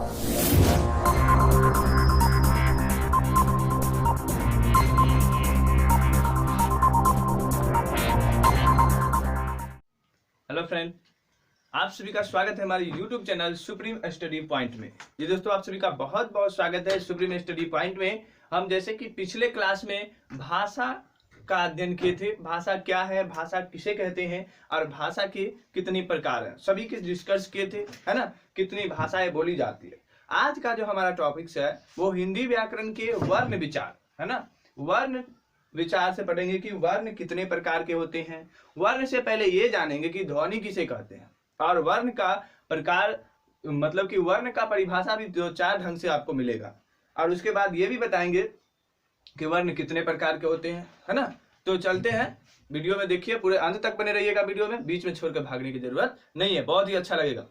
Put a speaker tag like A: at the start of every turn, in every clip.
A: Hello friend, आप सभी का स्वागत है हमारे YouTube channel supreme study point में। जी दोस्तों, आप सभी का बहुत बहुत स्वागत है सुप्रीम स्टडी पॉइंट में। हम जैसे कि पिछले क्लास में भाषा का अध्ययन किए थे, भाषा क्या है, भाषा किसे कहते हैं और भाषा के कितनी प्रकार हैं, सभी के डिस्कस किए थे, है ना। कितनी भाषाएं बोली जाती है। आज का जो हमारा टॉपिक्स है वो हिंदी व्याकरण के वर्ण विचार, है ना। वर्ण विचार से पढ़ेंगे कि वर्ण कितने प्रकार के होते हैं। वर्ण से पहले ये जानेंगे कि ध्वनि किसे कहते हैं और वर्ण का प्रकार, मतलब कि वर्ण का परिभाषा भी दो चार ढंग से आपको मिलेगा। और उसके बाद ये भी बताएंगे कि वर्ण कितने प्रकार के होते हैं, है ना। तो चलते हैं, वीडियो में देखिए, पूरे अंत तक बने रहिएगा। वीडियो में बीच में छोड़कर भागने की जरूरत नहीं है, बहुत ही अच्छा लगेगा।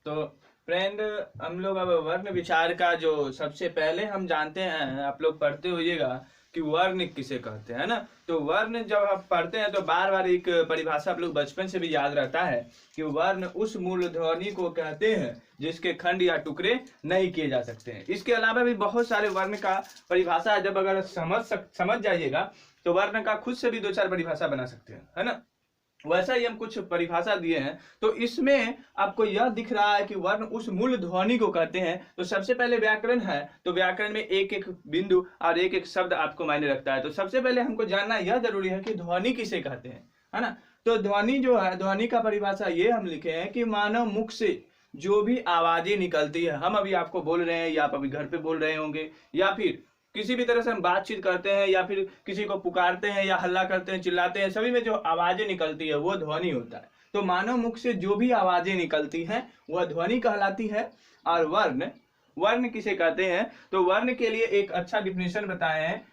A: तो फ्रेंड, हम लोग अब वर्ण विचार का जो सबसे पहले हम जानते हैं, आप लोग पढ़ते होइएगा कि वर्ण किसे कहते हैं ना। तो वर्ण जब आप पढ़ते हैं तो बार बार एक परिभाषा आप लोग बचपन से भी याद रहता है कि वर्ण उस मूल ध्वनि को कहते हैं जिसके खंड या टुकड़े नहीं किए जा सकते हैं। इसके अलावा भी बहुत सारे वर्ण का परिभाषा है, जब अगर समझ जाइएगा तो वर्ण का खुद से भी दो चार परिभाषा बना सकते हैं, है ना। वैसा ही हम कुछ परिभाषा दिए हैं। तो इसमें आपको यह दिख रहा है कि वर्ण उस मूल ध्वनि को कहते हैं। तो सबसे पहले व्याकरण है, तो व्याकरण में एक एक बिंदु और एक एक शब्द आपको मायने रखता है। तो सबसे पहले हमको जानना यह जरूरी है कि ध्वनि किसे कहते हैं, है ना। तो ध्वनि जो है, ध्वनि का परिभाषा ये हम लिखे हैं कि मानव मुख से जो भी आवाजें निकलती है, हम अभी आपको बोल रहे हैं या आप अभी घर पे बोल रहे होंगे या फिर किसी भी तरह से हम बातचीत करते हैं या फिर किसी को पुकारते हैं या हल्ला करते हैं, चिल्लाते हैं, सभी में जो आवाजें निकलती है वो ध्वनि होता है। तो मानव मुख से जो भी आवाजें निकलती हैं वह ध्वनि कहलाती है। और वर्ण किसे कहते हैं, तो वर्ण के लिए एक अच्छा डिफिनेशन बताए हैं।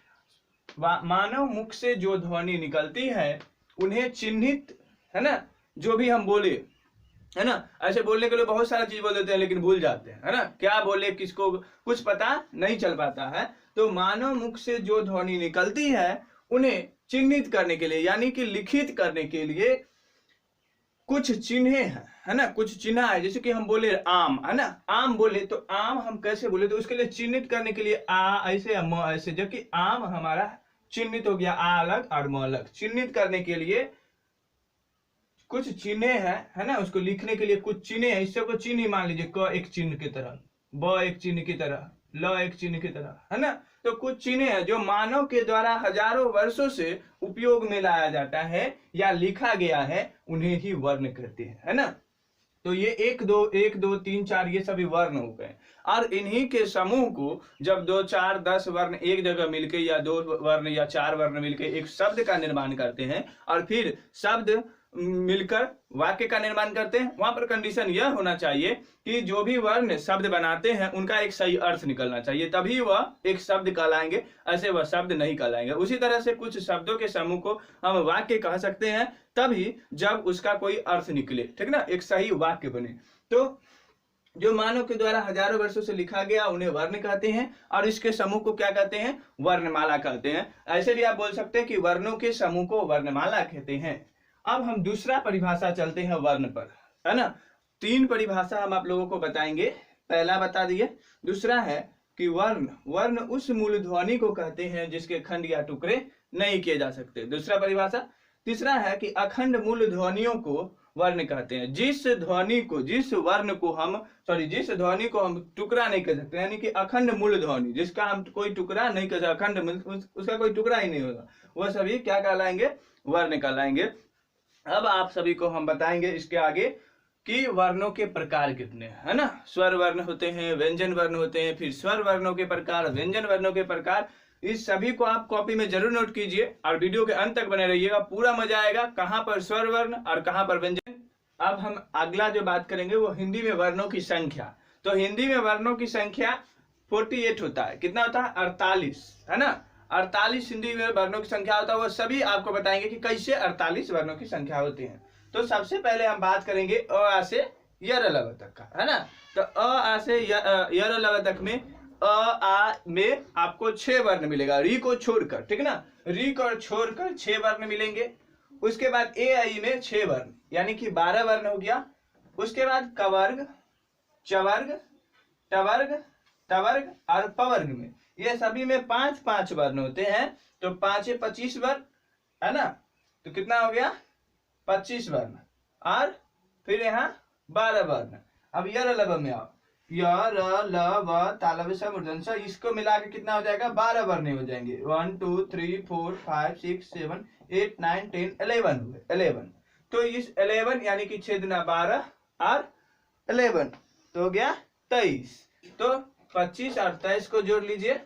A: मानव मुख से जो ध्वनि निकलती है उन्हें चिन्हित, है ना, जो भी हम बोले, है ना। ऐसे बोलने के लिए बहुत सारा चीज बोल देते हैं लेकिन भूल जाते हैं, है ना। क्या बोले, किसको कुछ पता नहीं चल पाता है। तो मानव मुख से जो ध्वनि निकलती है उन्हें चिन्हित करने के लिए, यानी कि लिखित करने के लिए कुछ चिन्ह है ना, कुछ चिन्ह है। जैसे कि हम बोले आम, है ना, आम बोले तो आम हम कैसे बोले, तो उसके लिए चिन्हित करने के लिए आ ऐसे या म ऐसे, जबकि आम हमारा चिन्हित हो गया, आ अलग और म अलग। चिन्हित करने के लिए कुछ चिन्ह है ना, उसको लिखने के लिए कुछ चिन्ह है। इससे को चिन्ह मान लीजिए, क एक चिन्ह की तरह, ब एक चिन्ह की तरह, ल एक चिन्ह की तरह, है ना। तो कुछ चिन्ह है जो मानव के द्वारा हजारों वर्षों से उपयोग में लाया जाता है या लिखा गया है, उन्हें ही वर्ण कहते हैं, है ना। तो ये एक दो तीन चार ये सभी वर्ण हो गए। और इन्हीं के समूह को जब 2 4 10 वर्ण एक जगह मिलके या 2 वर्ण या 4 वर्ण मिलके एक शब्द का निर्माण करते हैं और फिर शब्द मिलकर वाक्य का निर्माण करते हैं, वहां पर कंडीशन यह होना चाहिए कि जो भी वर्ण शब्द बनाते हैं उनका एक सही अर्थ निकलना चाहिए, तभी वह एक शब्द कहलाएंगे, ऐसे वह शब्द नहीं कहलाएंगे। उसी तरह से कुछ शब्दों के समूह को हम वाक्य कह सकते हैं तभी जब उसका कोई अर्थ निकले, ठीक ना, एक सही वाक्य बने। तो जो मानव के द्वारा हजारों वर्षों से लिखा गया उन्हें वर्ण कहते हैं और इसके समूह को क्या कहते हैं, वर्णमाला कहते हैं। ऐसे भी आप बोल सकते हैं कि वर्णों के समूह को वर्णमाला कहते हैं। अब हम दूसरा परिभाषा चलते हैं वर्ण पर, है ना। 3 परिभाषा हम आप लोगों को बताएंगे, पहला बता दिए। दूसरा है कि वर्ण उस मूल ध्वनि को कहते हैं जिसके खंड या टुकड़े नहीं किए जा सकते, दूसरा परिभाषा। तीसरा है कि अखंड मूल ध्वनियों को वर्ण कहते हैं, जिस ध्वनि को हम टुकड़ा नहीं कर सकते, यानी कि अखंड मूल ध्वनि जिसका हम कोई टुकड़ा नहीं कर सकते, अखंड उसका कोई टुकड़ा ही नहीं होगा, वह सभी क्या कहलाएंगे, वर्ण कहलाएंगे। अब आप सभी को हम बताएंगे इसके आगे कि वर्णों के प्रकार कितने हैं, है ना। स्वर वर्ण होते हैं, व्यंजन वर्ण होते हैं, फिर स्वर वर्णों के प्रकार, व्यंजन वर्णों के प्रकार। इस सभी को आप कॉपी में जरूर नोट कीजिए और वीडियो के अंत तक बने रहिएगा, पूरा मजा आएगा, कहाँ पर स्वर वर्ण और कहाँ पर व्यंजन। अब हम अगला जो बात करेंगे वो हिंदी में वर्णों की संख्या। तो हिंदी में वर्णों की संख्या 48 होता है। कितना होता है, 48, है ना। 48 हिंदी में वर्णों की संख्या होता है। वो सभी आपको बताएंगे कि कैसे 48 वर्णों की संख्या होती है। तो सबसे पहले हम बात करेंगे अ आ से यर लव तक का, है ना। तो अ आ से यर लव तक में अ आ में आपको 6 वर्ण मिलेगा, री को छोड़कर, ठीक है ना। री को छोड़कर 6 वर्ण मिलेंगे। उसके बाद ए आई में 6 वर्ण, यानी कि 12 वर्ण हो गया। उसके बाद कवर्ग, चवर्ग, टवर्ग, तवर्ग और पवर्ग में, ये सभी में 5-5 वर्ण होते हैं। तो 5 25 वर्ण है ना, तो कितना हो गया 25 वर्ण। और फिर यहाँ 12 वर्ण। अब य र ल व में आओ, य र ल व तालव्य स मूर्धन्य स, इसको मिला के कितना हो जाएगा 12 वर्ण हो जाएंगे। 1 2 3 4 5 6 7 8 9 10 11 हुए 11। तो इस 11 यानी कि छेदना 12 और 11 तो हो गया 23। तो 25 और 23 को जोड़ लीजिए,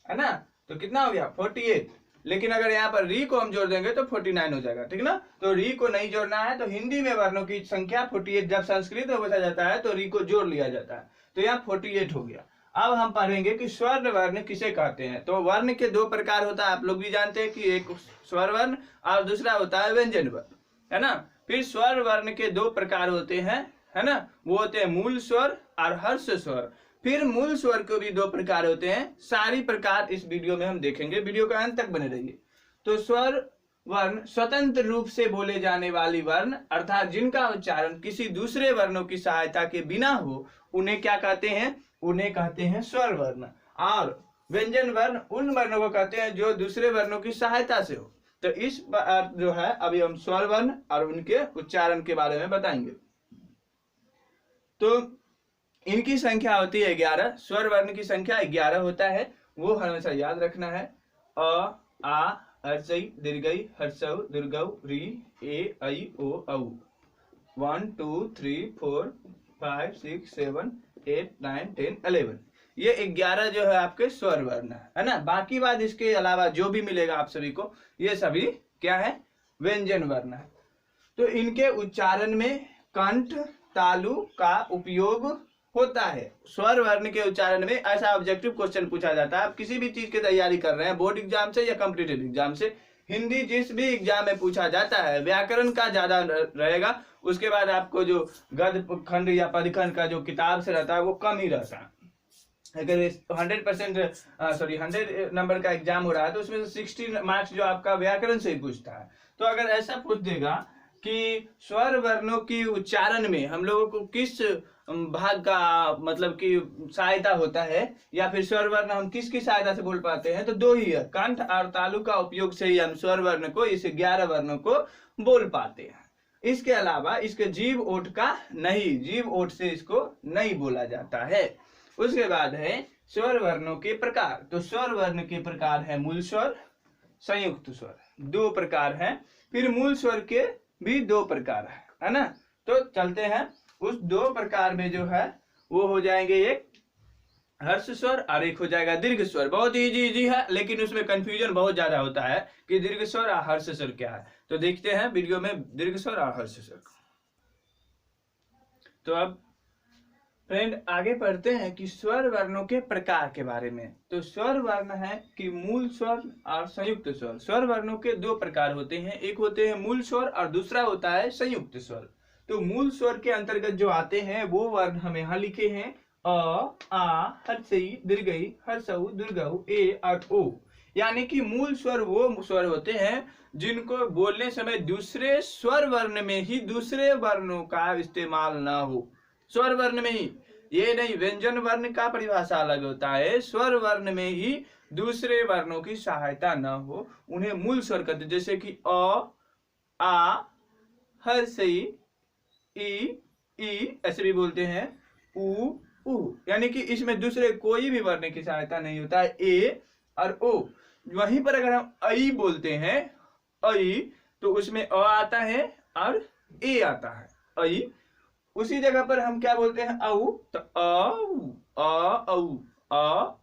A: है ना, तो कितना हो गया 48। लेकिन अगर यहाँ पर री को हम जोड़ देंगे तो 49 हो जाएगा, ठीक ना। तो री को नहीं जोड़ना है। तो हिंदी में वर्णों की संख्या 48, जब संस्कृत में पूछा जाता है तो री को जोड़ लिया जाता है। तो यहाँ 48 हो गया। अब हम पढ़ेंगे कि स्वर्ण वर्ण किसे कहते हैं। तो वर्ण के 2 प्रकार होता है, आप लोग भी जानते हैं कि एक स्वर वर्ण और दूसरा होता है व्यंजन वर्ण, है ना। फिर स्वर वर्ण के 2 प्रकार होते हैं, है ना, वो होते हैं मूल स्वर और हर्ष स्वर। फिर मूल स्वर के भी 2 प्रकार होते हैं। सारी प्रकार इस वीडियो में हम देखेंगे, वीडियो का अंत तक बने रहिए। तो स्वर वर्ण स्वतंत्र रूप से बोले जाने वाली वर्ण, अर्थात जिनका उच्चारण किसी दूसरे वर्णों की सहायता के बिना हो, उन्हें क्या कहते हैं, उन्हें कहते हैं स्वर वर्ण। और व्यंजन वर्ण उन वर्णों को कहते हैं जो दूसरे वर्णों की सहायता से हो। तो इस बार जो है अभी हम स्वर वर्ण और उनके उच्चारण के बारे में बताएंगे। तो इनकी संख्या होती है 11। स्वर वर्ण की संख्या 11 होता है, वो हमेशा याद रखना है। अ, आ, हर्षई, दीर्घई, हर्षौ, दीर्घौ, री, ए, ऐ, ओ, औ। 1 2 3 4 5 6 7 8 9 10 11। ये 11 जो है आपके स्वर वर्ण है ना। बाकी बात इसके अलावा जो भी मिलेगा आप सभी को, ये सभी क्या है, व्यंजन वर्ण है। तो इनके उच्चारण में कंठ तालु का उपयोग होता है। स्वर वर्ण के उच्चारण में ऐसा ऑब्जेक्टिव क्वेश्चन पूछा जाता है। आप किसी भी चीज की तैयारी कर रहे हैं, बोर्ड एग्जाम से या कॉम्पिटिटिव एग्जाम से, हिंदी जिस भी एग्जाम में पूछा जाता है, व्याकरण का ज्यादा रहेगा। उसके बाद आपको जो गद्य खंड या पदखंड का जो किताब से रहता है वो कम ही रहता है। अगर 100 नंबर का एग्जाम हो रहा है तो उसमें से 60 मार्क्स जो आपका व्याकरण से ही पूछता है। तो अगर ऐसा पूछ देगा कि स्वर वर्णों की उच्चारण में हम लोगों को किस भाग का मतलब कि सहायता होता है, या फिर स्वर वर्ण हम किसकी सहायता से बोल पाते हैं, तो 2 ही है, कंठ और तालु का उपयोग से ही हम स्वर वर्ण को, इस 11 वर्णों को बोल पाते हैं। इसके अलावा इसके जीव ओठ का नहीं, जीव ओठ से इसको नहीं बोला जाता है। उसके बाद है स्वर वर्णों के प्रकार। तो स्वर वर्ण के प्रकार है मूल स्वर, संयुक्त स्वर, 2 प्रकार हैं। फिर मूल स्वर के भी 2 प्रकार है ना। तो चलते हैं उस 2 प्रकार में जो है वो हो जाएंगे, एक हर्ष स्वर और एक हो जाएगा दीर्घ स्वर। बहुत इजी है, लेकिन उसमें कंफ्यूजन बहुत ज्यादा होता है कि दीर्घ स्वर और हर्ष स्वर क्या है। तो देखते हैं वीडियो में दीर्घ स्वर और हर्ष स्वर। तो अब फ्रेंड आगे पढ़ते हैं कि स्वर वर्णों के प्रकार के बारे में। तो स्वर वर्ण है कि मूल स्वर और संयुक्त स्वर। स्वर वर्णों के 2 प्रकार होते हैं, एक होते हैं मूल स्वर और दूसरा होता है संयुक्त स्वर। तो मूल स्वर के अंतर्गत जो आते हैं वो वर्ण हम यहाँ लिखे हैं, अ, आ, हर्षई, दीर्घई, हर्षौ, दीर्घौ, ए और ओ। यानी कि मूल स्वर वो स्वर होते हैं जिनको बोलने समय दूसरे स्वर वर्ण में ही दूसरे वर्णों का इस्तेमाल ना हो। स्वर वर्ण में ही, ये नहीं, व्यंजन वर्ण का परिभाषा अलग होता है। स्वर वर्ण में ही दूसरे वर्णों की सहायता न हो, उन्हें मूल स्वर कहते हैं। जैसे कि अ, आ, हर्षई, ई ऐसे भी बोलते हैं, उ, यानी कि इसमें दूसरे कोई भी वर्ण की सहायता नहीं होता है, ए और ओ। वहीं पर अगर हम ऐ बोलते हैं, ऐ, तो उसमें अ आता है और ए आता है, ऐ। उसी जगह पर हम क्या बोलते हैं, औ, तो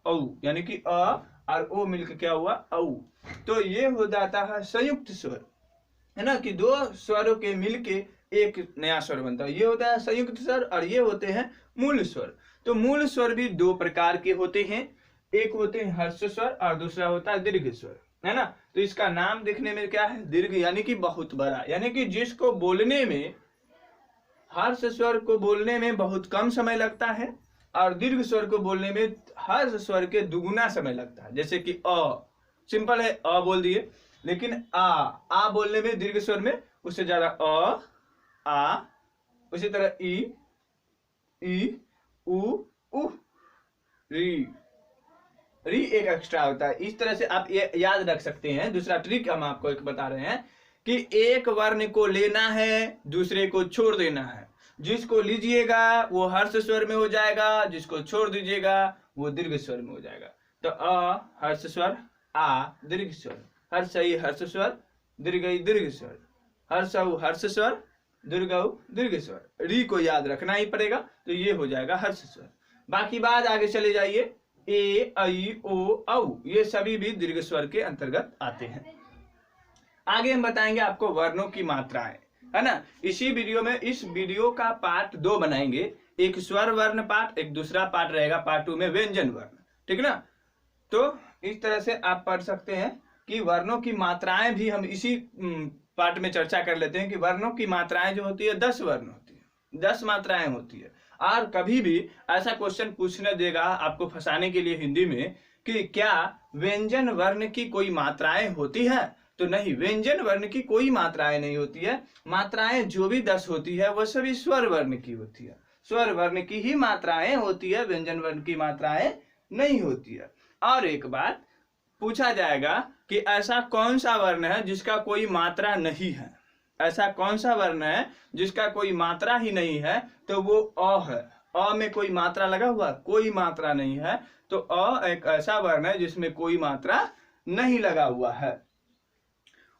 A: औ, यानी कि अ और ओ मिलकर क्या हुआ, औ। तो ये हो जाता है संयुक्त स्वर, है ना, कि 2 स्वरों के मिलके एक नया स्वर बनता है। ये होता है संयुक्त स्वर और ये होते हैं मूल स्वर। तो मूल स्वर भी 2 प्रकार के होते हैं, एक होते हैं हर्ष स्वर और दूसरा होता है दीर्घ स्वर, है ना। तो इसका नाम देखने में क्या है, दीर्घ, यानी कि बहुत बड़ा, यानी कि जिसको बोलने में, हर्ष स्वर को बोलने में बहुत कम समय लगता है और दीर्घ स्वर को बोलने में हर्ष स्वर के दुगुना समय लगता है। जैसे कि अ, सिंपल है, अ बोल दिए, लेकिन आ बोलने में दीर्घ स्वर में उससे ज्यादा अ, आ, उसी तरह ई, ई, उ, उ, री, री एक एक्स्ट्रा होता है। इस तरह से आप ये याद रख सकते हैं। दूसरा ट्रिक हम आपको एक बता रहे हैं कि एक वर्ण को लेना है, दूसरे को छोड़ देना है। जिसको लीजिएगा वो हर्ष स्वर में हो जाएगा, जिसको छोड़ दीजिएगा वो दीर्घ स्वर में हो जाएगा। तो अ हर्ष स्वर, आ दीर्घ स्वर, हर्षई हर्ष स्वर, दीर्घई दीर्घ स्वर, हर्षऊ हर्ष स्वर, दीर्घऊ दीर्घ स्वर। री को याद रखना ही पड़ेगा, तो ये हो जाएगा हर्ष स्वर। बाकी बात आगे चले जाइए, ए, ऐ, ओ, औ ये सभी भी दीर्घ स्वर के अंतर्गत आते हैं। आगे हम बताएंगे आपको वर्णों की मात्राएं, है ना। इसी वीडियो में, इस वीडियो का पार्ट 2 बनाएंगे। एक स्वर वर्ण पार्ट, एक दूसरा पार्ट रहेगा पार्ट 2 में व्यंजन वर्ण, ठीक ना। तो इस तरह से आप पढ़ सकते हैं कि वर्णों की मात्राएं भी हम इसी पार्ट में चर्चा कर लेते हैं कि वर्णों की मात्राएं जो होती है 10 वर्ण होती है, 10 मात्राएं होती है। और कभी भी ऐसा क्वेश्चन पूछने देगा आपको फंसाने के लिए हिंदी में कि क्या व्यंजन वर्ण की कोई मात्राएं होती है, तो नहीं, व्यंजन वर्ण की कोई मात्राएं नहीं होती है। मात्राएं जो भी 10 होती है वह सभी स्वर वर्ण की होती है। स्वर वर्ण की ही मात्राएं होती है, व्यंजन वर्ण की मात्राएं नहीं होती है। और एक बात पूछा जाएगा कि ऐसा कौन सा वर्ण है जिसका कोई मात्रा नहीं है, ऐसा कौन सा वर्ण है जिसका कोई मात्रा ही नहीं है, तो वो अ है। अ में कोई मात्रा लगा हुआ, कोई मात्रा नहीं है, तो अ एक ऐसा वर्ण है जिसमें कोई मात्रा नहीं लगा हुआ है।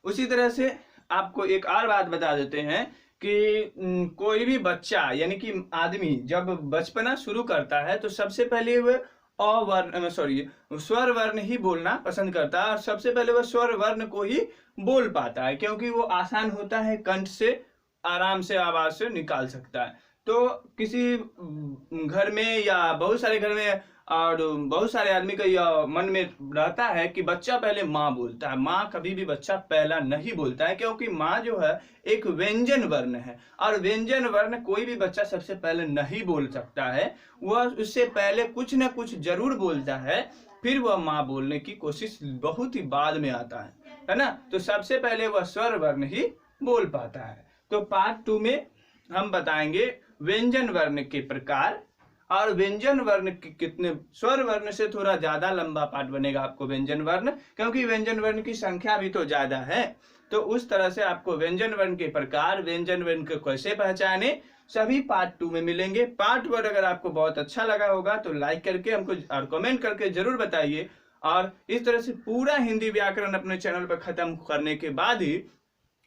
A: उसी तरह से आपको एक और बात बता देते हैं कि कोई भी बच्चा यानी कि आदमी जब बचपना शुरू करता है तो सबसे पहले वह स्वर वर्ण ही बोलना पसंद करता है, और सबसे पहले वह स्वर वर्ण को ही बोल पाता है, क्योंकि वो आसान होता है, कंठ से आराम से आवाज से निकाल सकता है। तो किसी घर में या बहुत सारे घर में और बहुत सारे आदमी का यह मन में रहता है कि बच्चा पहले माँ बोलता है। माँ कभी भी बच्चा पहला नहीं बोलता है, क्योंकि माँ जो है एक व्यंजन वर्ण है, और व्यंजन वर्ण कोई भी बच्चा सबसे पहले नहीं बोल सकता है। वह उससे पहले कुछ न कुछ जरूर बोलता है, फिर वह माँ बोलने की कोशिश बहुत ही बाद में आता है ना। तो सबसे पहले वह स्वर वर्ण ही बोल पाता है। तो पार्ट 2 में हम बताएंगे व्यंजन वर्ण के प्रकार, और व्यंजन वर्ण के कितने, स्वर वर्ण से थोड़ा ज्यादा लंबा पार्ट बनेगा आपको व्यंजन वर्ण, क्योंकि व्यंजन वर्ण की संख्या भी तो ज्यादा है। तो उस तरह से आपको व्यंजन वर्ण के प्रकार, व्यंजन वर्ण को कैसे पहचाने, सभी पार्ट 2 में मिलेंगे। पार्ट 1 अगर आपको बहुत अच्छा लगा होगा तो लाइक करके हमको और कमेंट करके जरूर बताइए। और इस तरह से पूरा हिंदी व्याकरण अपने चैनल पर खत्म करने के बाद ही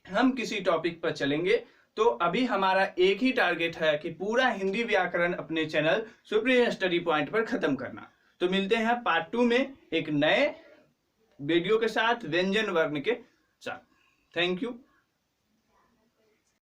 A: हम किसी टॉपिक पर चलेंगे। तो अभी हमारा एक ही टारगेट है कि पूरा हिंदी व्याकरण अपने चैनल सुप्रीम स्टडी पॉइंट पर खत्म करना। तो मिलते हैं पार्ट 2 में एक नए वीडियो के साथ, व्यंजन वर्ण के साथ। Thank you.